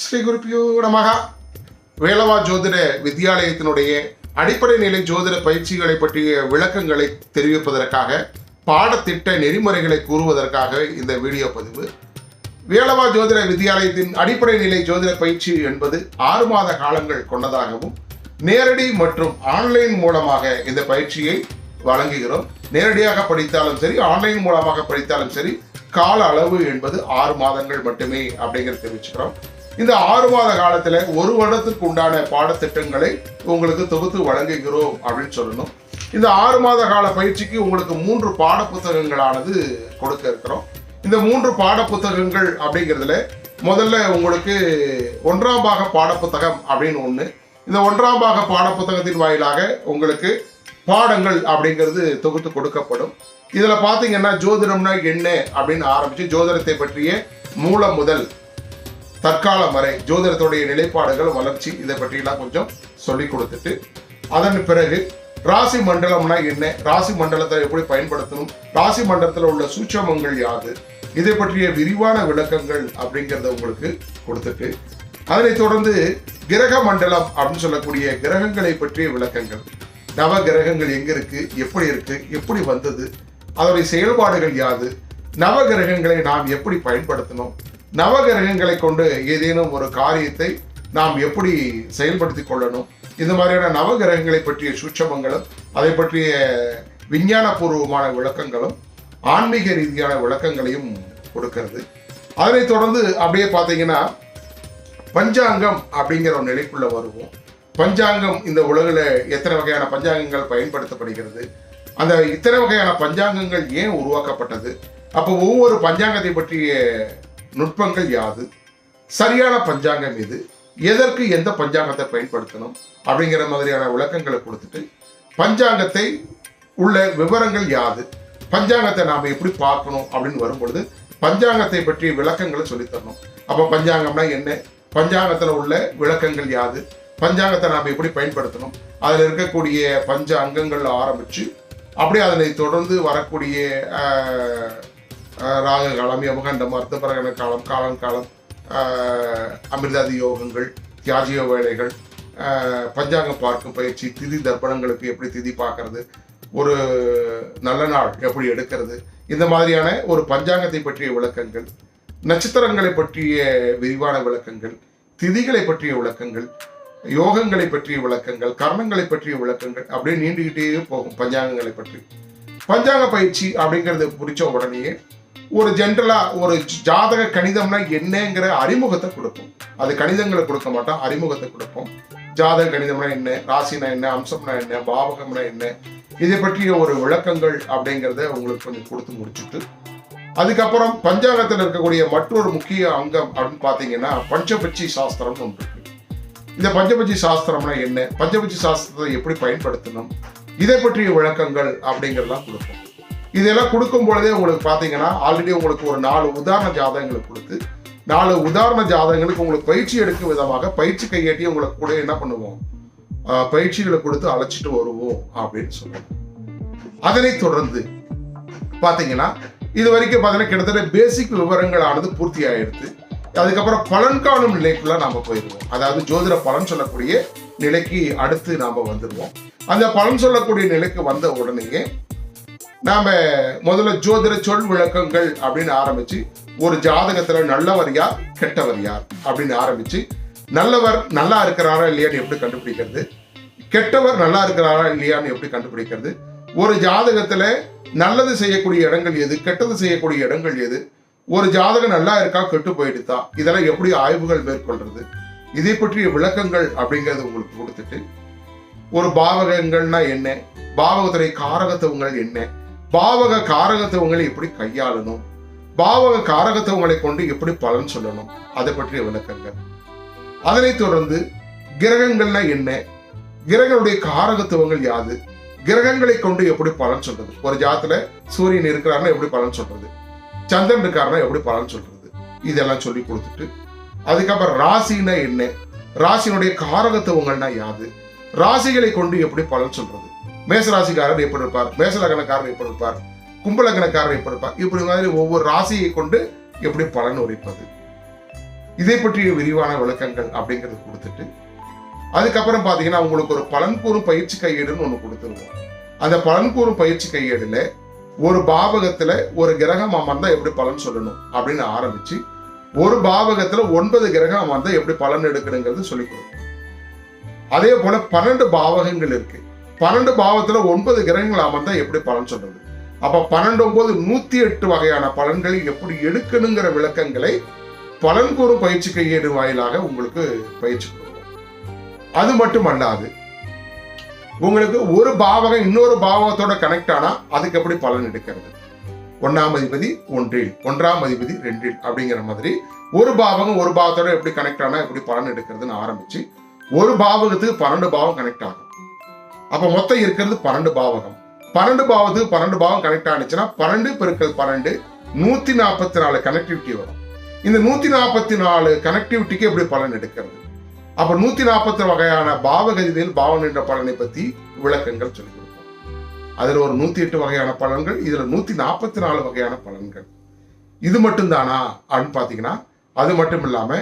ஸ்ரீ குருப்பியோ நமக. வேலவா ஜோதிட வித்யாலயத்தினுடைய அடிப்படை நிலை ஜோதிட பயிற்சிகளை பற்றிய விளக்கங்களை தெரிவிப்பதற்காக, பாடத்திட்ட நெறிமுறைகளை கூறுவதற்காக இந்த வீடியோ பதிவு. வேலவா ஜோதிட வித்யாலயத்தின் அடிப்படை நிலை ஜோதிட பயிற்சி என்பது 6 மாத காலங்கள் கொண்டதாகவும், நேரடி மற்றும் ஆன்லைன் மூலமாக இந்த பயிற்சியை வழங்குகிறோம். நேரடியாக படித்தாலும் சரி, ஆன்லைன் மூலமாக படித்தாலும் சரி, கால அளவு என்பது 6 மாதங்கள் மட்டுமே அப்படிங்கிறது தெரிவிச்சுக்கிறோம். இந்த 6 மாத காலத்துல 1 வருடத்திற்கு உண்டான பாடத்திட்டங்களை உங்களுக்கு தொகுத்து வழங்குகிறோம் அப்படின்னு சொல்லணும். இந்த 6 மாத கால பயிற்சிக்கு உங்களுக்கு 3 பாட புத்தகங்களானது கொடுக்க இருக்கிறோம். இந்த 3 பாட புத்தகங்கள் அப்படிங்கிறதுல முதல்ல உங்களுக்கு 1ஆம் பாக பாடப்புத்தகம் அப்படின்னு ஒண்ணு. இந்த 1ஆம் பாக பாடப்புத்தகத்தின் வாயிலாக உங்களுக்கு பாடங்கள் அப்படிங்கிறது தொகுத்து கொடுக்கப்படும். இதுல பாத்தீங்கன்னா ஜோதிடம்னா என்ன அப்படின்னு ஆரம்பிச்சு ஜோதிடத்தை பற்றிய மூலம் முதல் தற்காலம் வரை ஜோதிடத்துடைய நிலைப்பாடுகள், வளர்ச்சி, இதை பற்றியெல்லாம் கொஞ்சம் சொல்லி கொடுத்துட்டு, அதன் பிறகு ராசி மண்டலம்னா என்ன, ராசி மண்டலத்தை எப்படி பயன்படுத்தணும், ராசி மண்டலத்தில் உள்ள சூட்சமங்கள் யாது, இதை பற்றிய விரிவான விளக்கங்கள் அப்படிங்கிறத உங்களுக்கு கொடுத்துட்டு, அதனைத் தொடர்ந்து கிரக மண்டலம் அப்படின்னு சொல்லக்கூடிய கிரகங்களை பற்றிய விளக்கங்கள், நவ கிரகங்கள் எங்க இருக்கு, எப்படி வந்தது, அதனுடைய செயல்பாடுகள் யாது, நவ கிரகங்களை நாம் எப்படி பயன்படுத்தணும், நவகிரகங்களை கொண்டு ஏதேனும் ஒரு காரியத்தை நாம் எப்படி செயல்படுத்திக் கொள்ளணும், இந்த மாதிரியான நவகிரகங்களை பற்றிய சூட்சமங்களும், அதை பற்றிய விஞ்ஞானபூர்வமான விளக்கங்களும், ஆன்மீக ரீதியான விளக்கங்களையும் கொடுக்கிறது. அதனைத் தொடர்ந்து அப்படியே பார்த்தீங்கன்னா பஞ்சாங்கம் அப்படிங்கிற ஒரு நிலைக்குள்ள வருவோம். பஞ்சாங்கம் இந்த உலகில் எத்தனை வகையான பஞ்சாங்கங்கள் பயன்படுத்தப்படுகிறது, அந்த இத்தனை வகையான பஞ்சாங்கங்கள் ஏன் உருவாக்கப்பட்டது, அப்போ ஒவ்வொரு பஞ்சாங்கத்தை பற்றிய நுட்பங்கள் யாது, சரியான பஞ்சாங்கம் எது, எதற்கு எந்த பஞ்சாங்கத்தை பயன்படுத்தணும் அப்படிங்கிற மாதிரியான விளக்கங்களை கொடுத்துட்டு, பஞ்சாங்கத்தை உள்ள விவரங்கள் யாது, பஞ்சாங்கத்தை நாம் எப்படி பார்க்கணும் அப்படின்னு வரும்பொழுது பஞ்சாங்கத்தை பற்றிய விளக்கங்களை சொல்லித்தரணும். அப்போ பஞ்சாங்கம்னா என்ன, பஞ்சாங்கத்தில் உள்ள விளக்கங்கள் யாது, பஞ்சாங்கத்தை நாம் எப்படி பயன்படுத்தணும், அதில் இருக்கக்கூடிய பஞ்ச அங்கங்கள் ஆரம்பித்து அப்படியே அதனை தொடர்ந்து வரக்கூடிய ராக காலம், யமகண்டம், அர்த்தபரகண காலம், காலம், அமிர்தாதி யோகங்கள், தியாஜிய வேலைகள், பஞ்சாங்கம் பார்க்கும் பயிற்சி, திதி தர்ப்பணங்களுக்கு எப்படி திதி பார்க்கறது, ஒரு நல்ல நாள் எப்படி எடுக்கிறது, இந்த மாதிரியான ஒரு பஞ்சாங்கத்தை பற்றிய விளக்கங்கள், நட்சத்திரங்களை பற்றிய விரிவான விளக்கங்கள், திதிகளை பற்றிய விளக்கங்கள், யோகங்களை பற்றிய விளக்கங்கள், கர்மங்களை பற்றிய விளக்கங்கள், அப்படியே நீண்டுகிட்டே போகும் பஞ்சாங்கங்களை பற்றி. பஞ்சாங்க பயிற்சி அப்படிங்கிறது புரிச்ச உடனேயே ஒரு ஜென்ரலா ஒரு ஜாதக கணிதம்னா என்னங்கிற அறிமுகத்தை கொடுப்போம். அது கணிதங்களை கொடுக்க மாட்டோம், அறிமுகத்தை கொடுப்போம். ஜாதக கணிதம்னா என்ன, ராசினா என்ன, அம்சம்னா என்ன, பாவகம்னா என்ன, இதை பற்றிய ஒரு விளக்கங்கள் அப்படிங்கிறத உங்களுக்கு கொஞ்சம் கொடுத்து முடிச்சுட்டு, அதுக்கப்புறம் பஞ்சாங்கத்தில் இருக்கக்கூடிய மற்றொரு முக்கிய அங்கம் அப்படின்னு பார்த்தீங்கன்னா பஞ்சபட்சி சாஸ்திரம்னு ஒன்று இருக்கு. இந்த பஞ்சபட்சி சாஸ்திரம்னா என்ன, பஞ்சபட்சி சாஸ்திரத்தை எப்படி பயன்படுத்தணும், இதை பற்றிய விளக்கங்கள் அப்படிங்கிறதெல்லாம் கொடுப்போம். இதெல்லாம் கொடுக்கும் பொழுதே உங்களுக்கு பார்த்தீங்கன்னா ஆல்ரெடி உங்களுக்கு ஒரு 4 உதாரண ஜாதகங்களை கொடுத்து 4 உதாரண ஜாதகங்களுக்கு உங்களுக்கு பயிற்சி எடுக்கும் விதமாக பயிற்சி கையேட்டி உங்களுக்கு கூட என்ன பண்ணுவோம், பயிற்சிகளை கொடுத்து அழைச்சிட்டு வருவோம் அப்படின்னு சொல்லுவோம். அதனைத் தொடர்ந்து பார்த்தீங்கன்னா இது வரைக்கும் பார்த்தீங்கன்னா கிட்டத்தட்ட பேசிக் விவரங்களானது பூர்த்தி ஆயிடுது. அதுக்கப்புறம் பலன் காணும் நிலைக்குள்ள நாம போயிடுவோம். அதாவது ஜோதிட பலன் சொல்லக்கூடிய நிலைக்கு அடுத்து நாம வந்துடுவோம். அந்த பலன் சொல்லக்கூடிய நிலைக்கு வந்த உடனேயே நாம முதல்ல ஜோதிட சொல் விளக்கங்கள் அப்படின்னு ஆரம்பிச்சு ஒரு ஜாதகத்துல நல்லவர் யார், கெட்டவர் யார் அப்படின்னு ஆரம்பிச்சு, நல்லவர் நல்லா இருக்கிறாரா இல்லையான்னு எப்படி கண்டுபிடிக்கிறது, கெட்டவர் நல்லா இருக்கிறாரா இல்லையான்னு எப்படி கண்டுபிடிக்கிறது, ஒரு ஜாதகத்துல நல்லது செய்யக்கூடிய இடங்கள் எது, கெட்டது செய்யக்கூடிய இடங்கள் எது, ஒரு ஜாதகம் நல்லா இருக்கா கெட்டு போயிடுதா, இதெல்லாம் எப்படி ஆய்வுகள் மேற்கொள்றது, இதை பற்றிய விளக்கங்கள் அப்படிங்கிறது உங்களுக்கு கொடுத்துட்டு, ஒரு பாவகங்கள்னா என்ன, பாவகத்துறை காரகத்துவங்கள் என்ன, பாவக காரகத்துவங்களை எப்படி கையாளணும், பாவக காரகத்துவங்களை கொண்டு எப்படி பலன் சொல்லணும், அதை பற்றிய விளக்கங்கள். அதனைத் தொடர்ந்து கிரகங்கள்னா என்ன, கிரகங்களுடைய காரகத்துவங்கள் யாது, கிரகங்களை கொண்டு எப்படி பலன் சொல்றது, ஒரு ஜாதத்துல சூரியன் இருக்கிறாருன்னா எப்படி பலன் சொல்றது, சந்திரன் இருக்காருன்னா எப்படி பலன் சொல்றது, இதெல்லாம் சொல்லி கொடுத்துட்டு, அதுக்கப்புறம் ராசினா என்ன, ராசியினுடைய காரகத்துவங்கள்னா யாது, ராசிகளை கொண்டு எப்படி பலன் சொல்றது, மேசராசிக்காரர் எப்படி இருப்பார், மேசலக்கணக்காரர் எப்படி இருப்பார், கும்பலக்கணக்காரர் எப்படி இருப்பார், இப்படி மாதிரி ஒவ்வொரு ராசியை கொண்டு எப்படி பலன் உரைப்பது, இதை பற்றிய விரிவான விளக்கங்கள் அப்படிங்கிறது கொடுத்துட்டு அதுக்கப்புறம் பாத்தீங்கன்னா உங்களுக்கு ஒரு பலன் கூறும் பயிற்சி கையேடுன்னு ஒண்ணு கொடுத்துருவோம். அந்த பலன் கூறும் பயிற்சி கையேடுல ஒரு பாவகத்துல ஒரு கிரகம் அமர்ந்தா எப்படி பலன் சொல்லணும் அப்படின்னு ஆரம்பிச்சு ஒரு பாவகத்துல 9 கிரகம் அமர்ந்தா எப்படி பலன் எடுக்கணுங்கிறது சொல்லிக் கொடுக்கும். அதே போல 12 பாவகங்கள் இருக்கு. 12 பாவத்துல 9 கிரகங்கள் அமர்ந்தா எப்படி பலன் சொல்றது? அப்ப 12 9 108 வகையான பலன்களை எப்படி எடுக்கணுங்கிற விளக்கங்களை பலன் கூறும் பயிற்சி கையேடு வாயிலாக உங்களுக்கு பயிற்சி கொடுக்கும். அது மட்டுமல்லாது உங்களுக்கு ஒரு பாவகம் இன்னொரு பாவகத்தோட கனெக்ட் ஆனா அதுக்கு எப்படி பலன் எடுக்கிறது, 1ஆம் அதிபதி 1இல் 1ஆம் அதிபதி 2இல் அப்படிங்கிற மாதிரி ஒரு பாவகம் ஒரு பாவத்தோட எப்படி கனெக்ட் ஆனா எப்படி பலன் எடுக்கிறதுன்னு ஆரம்பிச்சு ஒரு பாவகத்துக்கு 12 பாவம் கனெக்ட் ஆகும். அப்ப மொத்தம் இருக்கிறது 12 பாவகம். 12 பாவத்துக்கு 12 பாவம் கனெக்ட் ஆனிச்சுன்னா 12 பெருக்கல் 12 144 கனெக்டிவிட்டி வரும். இந்த 144 கனெக்டிவிட்டிக்கு எப்படி பலன் எடுக்கிறது? அப்ப 140 வகையான பாவகதியில் பாவம் என்ற பலனை பத்தி விளக்கங்கள் சொல்லிக் கொடுப்போம். அதுல ஒரு 108 வகையான பலன்கள், இதுல 144 வகையான பலன்கள். இது மட்டும் தானா அப்படின்னு பாத்தீங்கன்னா அது மட்டும் இல்லாம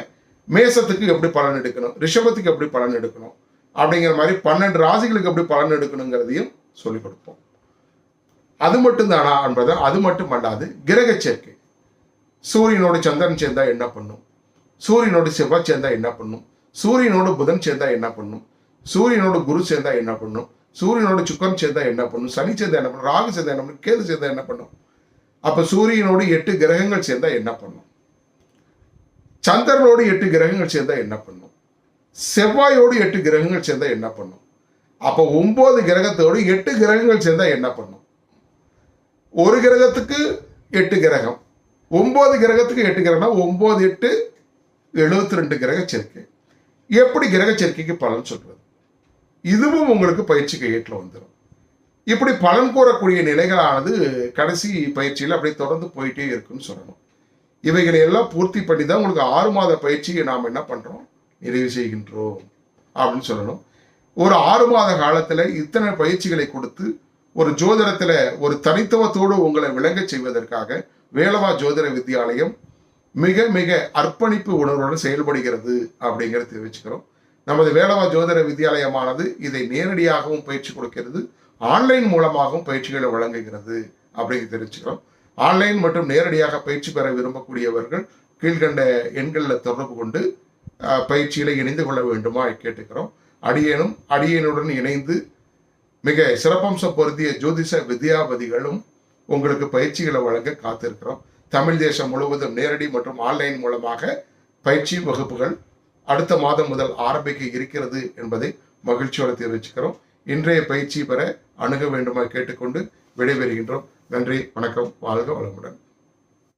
மேசத்துக்கு எப்படி பலன் எடுக்கணும், ரிஷபத்துக்கு எப்படி பலன் எடுக்கணும் அப்படிங்கிற மாதிரி 12 ராசிகளுக்கு எப்படி பலன் எடுக்கணுங்கிறதையும் சொல்லிக் கொடுப்போம். அது மட்டும் தானா என்பது அது மட்டும் அல்லாது கிரக சேர்க்கை, சூரியனோடு சந்திரன் சேர்ந்தா என்ன பண்ணும், சூரியனோடு செவ்வாய் சேர்ந்தா என்ன பண்ணும், சூரியனோடு புதன் சேர்ந்தா என்ன பண்ணும், சூரியனோடு குரு சேர்ந்தா என்ன பண்ணும், சூரியனோடு சுக்கரன் சேர்ந்தா என்ன பண்ணும், சனி சேர்ந்தா என்ன பண்ணும், ராகு சேர்ந்தா என்ன பண்ணும், கேது சேர்ந்தா என்ன பண்ணும். அப்ப சூரியனோடு 8 கிரகங்கள் சேர்ந்தா என்ன பண்ணும், சந்திரனோடு 8 கிரகங்கள் சேர்ந்தா என்ன பண்ணும், செவ்வாயோடு 8 கிரகங்கள் சேர்ந்தா என்ன பண்ணும். அப்ப 9 கிரகத்தோடு 8 கிரகங்கள் சேர்ந்தா என்ன பண்ணும். ஒரு கிரகத்துக்கு 8 கிரகம், 9 கிரகத்துக்கு 8 கிரகம்னா 9 8 72 கிரக சேர்க்கை. எப்படி கிரக சேர்க்கைக்கு பலன் சொல்றது? இதுவும் உங்களுக்கு பயிற்சி கையேட்டில் வந்துடும். இப்படி பலன் கூறக்கூடிய நிலைகளானது கடைசி பயிற்சியில் அப்படி தொடர்ந்து போயிட்டே இருக்குன்னு சொல்லணும். இவைகளை எல்லாம் பூர்த்தி பண்ணி தான் உங்களுக்கு 6 மாத பயிற்சியை நாம் என்ன பண்றோம், நிறைவு செய்கின்றோம் அப்படின்னு சொல்லணும். ஒரு 6 மாத காலத்துல இத்தனை பயிற்சிகளை கொடுத்து ஒரு ஜோதிடத்துல ஒரு தனித்துவத்தோடு உங்களை விளங்க செய்வதற்காக வேலவா ஜோதிட வித்யாலயம் மிக மிக அர்ப்பணிப்பு உணர்வுடன் செயல்படுகிறது அப்படிங்கிறத தெரிவிச்சுக்கிறோம். நமது வேலவா ஜோதிட வித்யாலயமானது இதை நேரடியாகவும் பயிற்சி கொடுக்கிறது, ஆன்லைன் மூலமாகவும் பயிற்சிகளை வழங்குகிறது அப்படிங்கிறது தெரிவிச்சுக்கிறோம். ஆன்லைன் மற்றும் நேரடியாக பயிற்சி பெற விரும்பக்கூடியவர்கள் கீழ்கண்ட எண்களில் தொடர்பு கொண்டு பயிற்சியில இணைந்து கொள்ள வேண்டுமா கேட்டுக்கிறோம். அடியேனுடன் இணைந்து மிக சிறப்பம்சம் பொருந்திய ஜோதிஷ வித்யாபதிகளும் உங்களுக்கு பயிற்சிகளை வழங்க காத்திருக்கிறோம். தமிழ் தேசம் முழுவதும் நேரடி மற்றும் ஆன்லைன் மூலமாக பயிற்சி வகுப்புகள் அடுத்த மாதம் முதல் ஆரம்பிக்க இருக்கிறது என்பதை மகிழ்ச்சியோடு தெரிவிச்சுக்கிறோம். இன்றைய பயிற்சி பெற அணுக வேண்டுமா கேட்டுக்கொண்டு விடைபெறுகின்றோம். நன்றி, வணக்கம், வாழ்க வளமுடன்.